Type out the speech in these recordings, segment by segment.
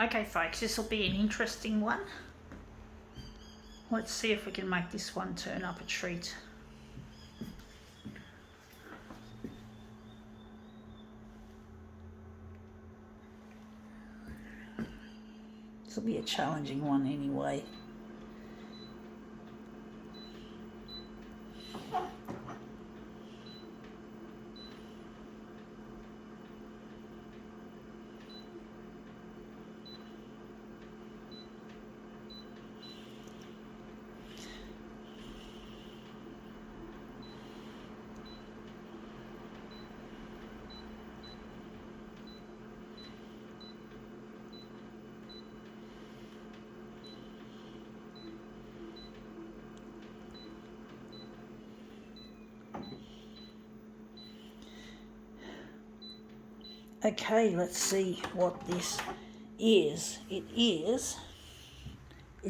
Okay folks, this will be an interesting one. Let's see if we can make this one turn up a treat. This will be a challenging one anyway. Okay, let's see what this is. It's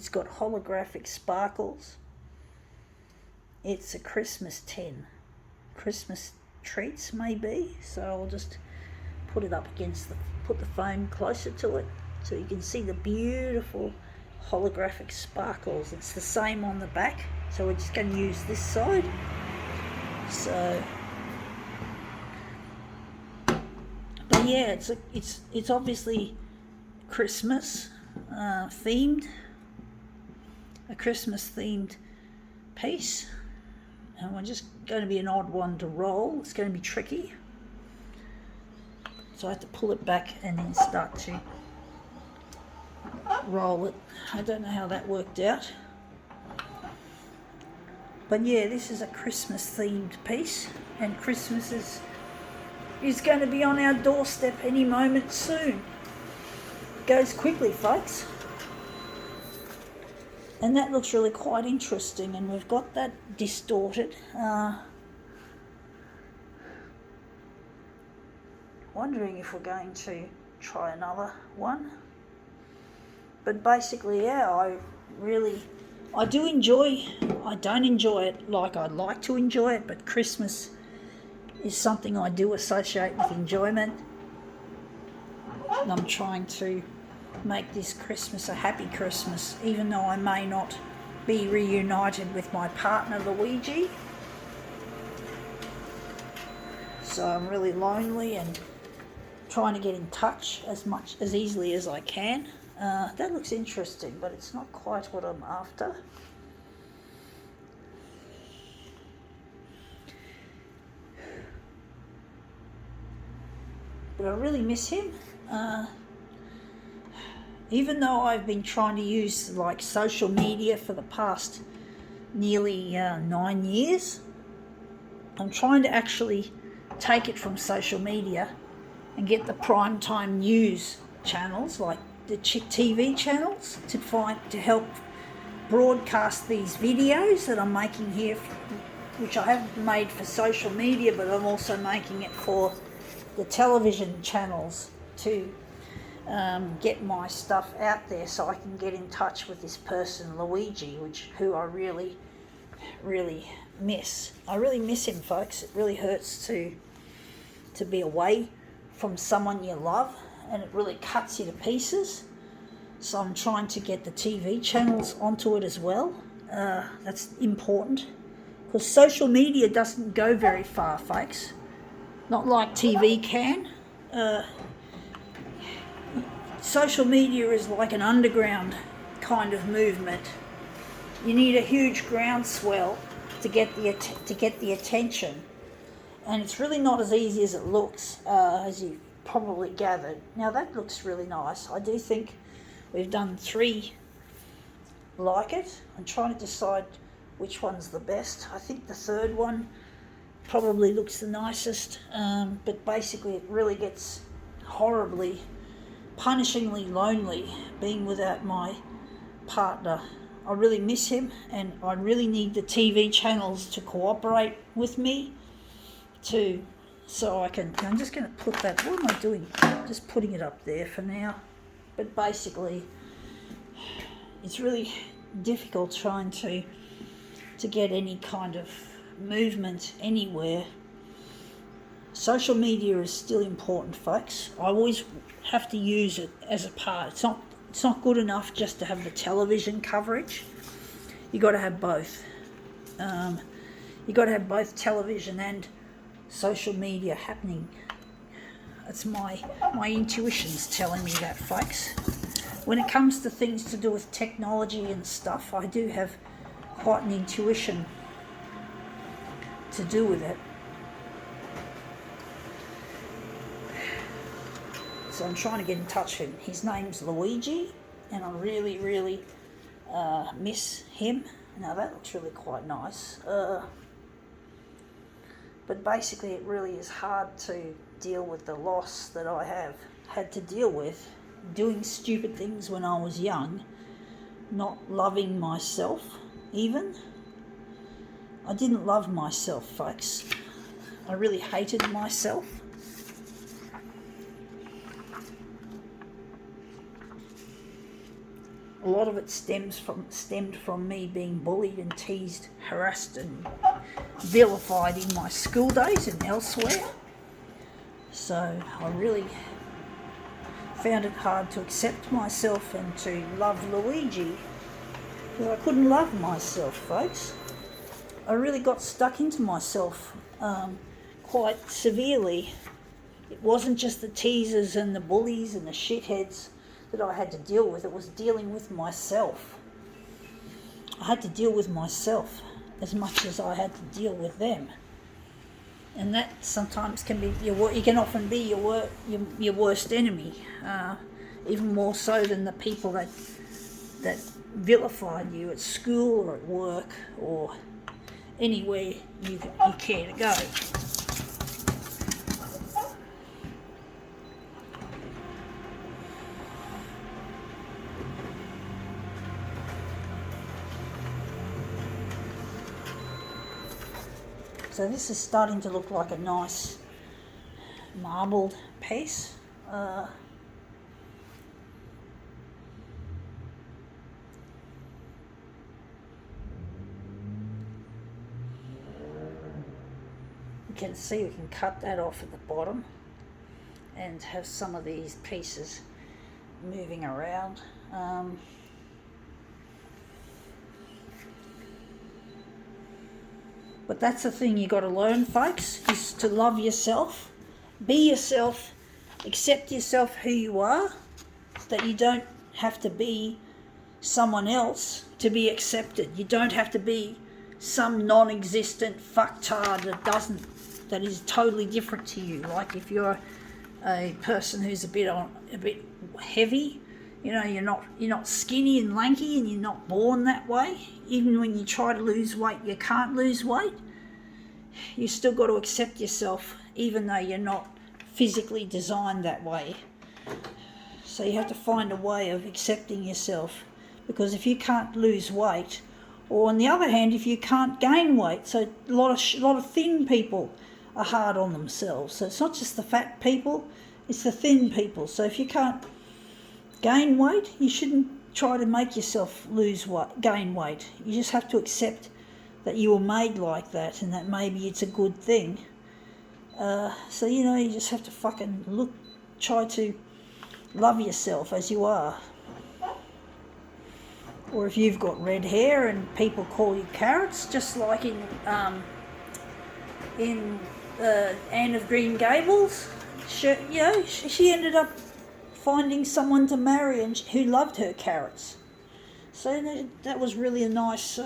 got holographic sparkles. It's a Christmas tin. Christmas treats maybe. So I'll just put it up against put the phone closer to it so you can see the beautiful holographic sparkles. It's the same on the back. So we're just going to use this side. So yeah, it's obviously Christmas themed, a Christmas themed piece, and we're just going to be an odd one to roll. It's going to be tricky, so I have to pull it back and then start to roll it. I don't know how that worked out, but yeah, this is a Christmas themed piece, and Christmas is going to be on our doorstep any moment soon. It goes quickly, folks. And that looks really quite interesting, and we've got that distorted. Wondering if we're going to try another one. But basically, yeah, I don't enjoy it like I'd like to enjoy it, but Christmas is something I do associate with enjoyment, and I'm trying to make this Christmas a happy Christmas, even though I may not be reunited with my partner Luigi. So I'm really lonely and trying to get in touch as easily as I can. That looks interesting, but it's not quite what I'm after. But I really miss him. Even though I've been trying to use like social media for the past nearly 9 years, I'm trying to actually take it from social media and get the primetime news channels, like the TV channels, to help broadcast these videos that I'm making here, which I haven't made for social media, but I'm also making it for the television channels to get my stuff out there so I can get in touch with this person Luigi, who I really miss. I really miss him, folks. It really hurts to be away from someone you love, and it really cuts you to pieces. So I'm trying to get the TV channels onto it as well. That's important, because social media doesn't go very far, folks. Not like TV can. Social media is like an underground kind of movement. You need a huge groundswell to get the attention, and it's really not as easy as it looks, as you probably gathered. Now that looks really nice. I do think we've done 3 like it. I'm trying to decide which one's the best. I think the third one probably looks the nicest, but basically it really gets horribly, punishingly lonely being without my partner. I really miss him, and I really need the TV channels to cooperate with me so I can. I'm just going to put that. What am I doing? Just putting it up there for now. But basically, it's really difficult trying to get any kind of movement anywhere. social media is still important, folks. I always have to use it as a part. It's not good enough just to have the television coverage. You got to have both. You got to have both television and social media happening. It's my intuition's telling me that, folks. When it comes to things to do with technology and stuff, I do have quite an intuition to do with it. So I'm trying to get in touch with him. His name's Luigi, and I really, really miss him. Now that looks really quite nice. But basically it really is hard to deal with the loss that I have had to deal with, doing stupid things when I was young, not loving myself even. I didn't love myself, folks. I really hated myself. A lot of it stemmed from me being bullied and teased, harassed and vilified in my school days and elsewhere. So I really found it hard to accept myself and to love Luigi, because I couldn't love myself, folks. I really got stuck into myself quite severely. It wasn't just the teasers and the bullies and the shitheads that I had to deal with. It was dealing with myself. I had to deal with myself as much as I had to deal with them. And that sometimes can be you can often be your worst enemy, even more so than the people that vilified you at school or at work or anywhere you care to go. So this is starting to look like a nice marbled piece. You can see we can cut that off at the bottom and have some of these pieces moving around. But that's the thing you got to learn, folks, is to love yourself, be yourself, accept yourself who you are, so that you don't have to be someone else to be accepted. You don't have to be some non-existent fucktard that is totally different to you. Like if you're a person who's a bit heavy, you know, you're not skinny and lanky, and you're not born that way. Even when you try to lose weight, you can't lose weight. You still got to accept yourself, even though you're not physically designed that way. So you have to find a way of accepting yourself, because if you can't lose weight, or on the other hand, if you can't gain weight, so a lot of thin people are hard on themselves. So it's not just the fat people, it's the thin people. So if you can't gain weight, you shouldn't try to make yourself gain weight. You just have to accept that you were made like that, and that maybe it's a good thing. So you just have to fucking try to love yourself as you are. Or if you've got red hair and people call you carrots, just like in Anne of Green Gables, she ended up finding someone to marry and who loved her carrots. So that was really a nice,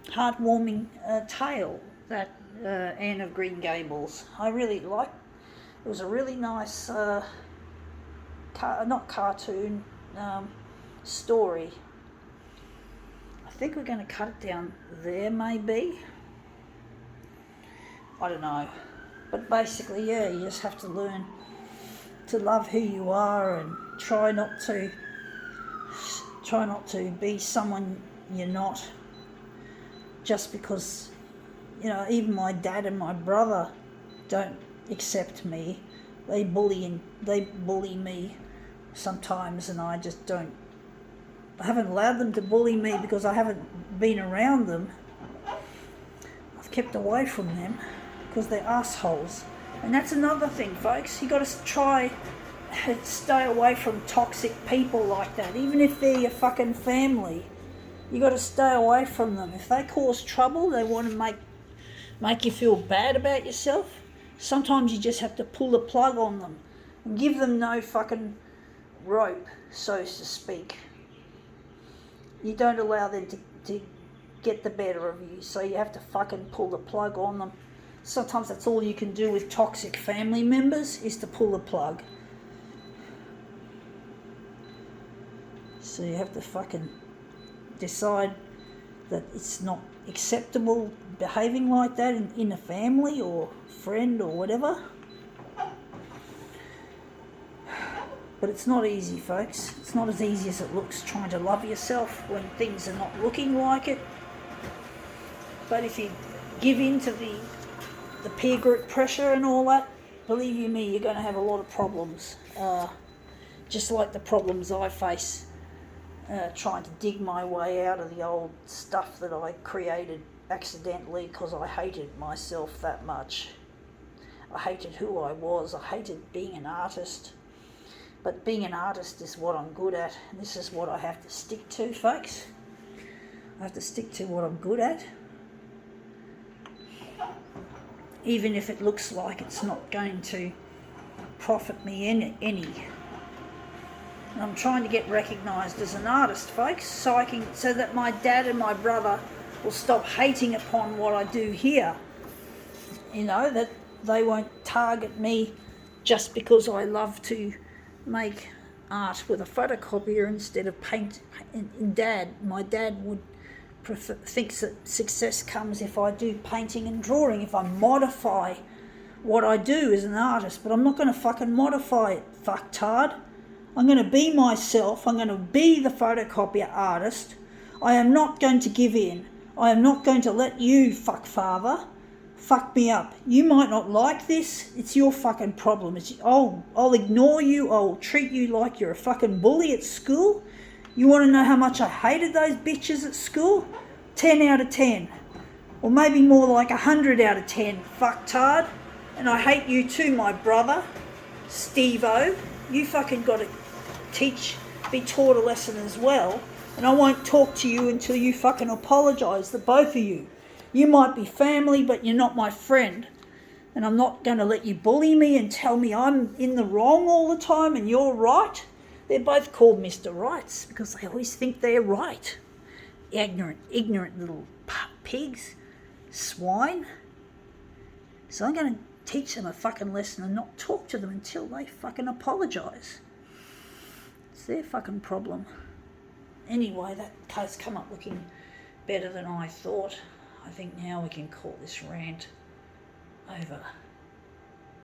heartwarming tale, that Anne of Green Gables. I really liked. It was a really nice, not cartoon, story. I think we're going to cut it down there, maybe. I don't know. But basically, yeah, you just have to learn to love who you are and try not to be someone you're not, just because even my dad and my brother don't accept me. They bully me sometimes, and I just don't. I haven't allowed them to bully me because I haven't been around them. I've kept away from them because they're assholes. And that's another thing, folks. You got to try and stay away from toxic people like that. Even if they're your fucking family, you got to stay away from them. If they cause trouble, they want to make you feel bad about yourself. Sometimes you just have to pull the plug on them and give them no fucking rope, so to speak. You don't allow them to get the better of you, so you have to fucking pull the plug on them. Sometimes that's all you can do with toxic family members, is to pull the plug. So you have to fucking decide that it's not acceptable behaving like that in a family or friend or whatever. But it's not easy, folks. It's not as easy as it looks trying to love yourself when things are not looking like it. But if you give in to the peer group pressure and all that, believe you me, you're going to have a lot of problems. Just like the problems I face trying to dig my way out of the old stuff that I created accidentally because I hated myself that much. I hated who I was. I hated being an artist. But being an artist is what I'm good at. And this is what I have to stick to, folks. I have to stick to what I'm good at. Even if it looks like it's not going to profit me any. And I'm trying to get recognised as an artist, folks, so that my dad and my brother will stop hating upon what I do here. You know, that they won't target me just because I love to make art with a photocopier instead of paint. My dad would thinks that success comes if I do painting and drawing, if I modify what I do as an artist. But I'm not going to fucking modify it, fucktard. I'm going to be myself. I'm going to be the photocopier artist. I am not going to give in. I am not going to let you, fuckfather, fuck me up. You might not like this. It's your fucking problem. I'll ignore you. I'll treat you like you're a fucking bully at school. You want to know how much I hated those bitches at school? 10 out of 10. Or maybe more like 100 out of 10, fucktard. And I hate you too, my brother, Steve-O. You fucking got to be taught a lesson as well. And I won't talk to you until you fucking apologise, the both of you. You might be family, but you're not my friend. And I'm not going to let you bully me and tell me I'm in the wrong all the time and you're right. They're both called Mr. Rights because they always think they're right. Ignorant little pigs, swine. So I'm going to teach them a fucking lesson and not talk to them until they fucking apologise. It's their fucking problem. Anyway, that has come up looking better than I thought. I think now we can call this rant over.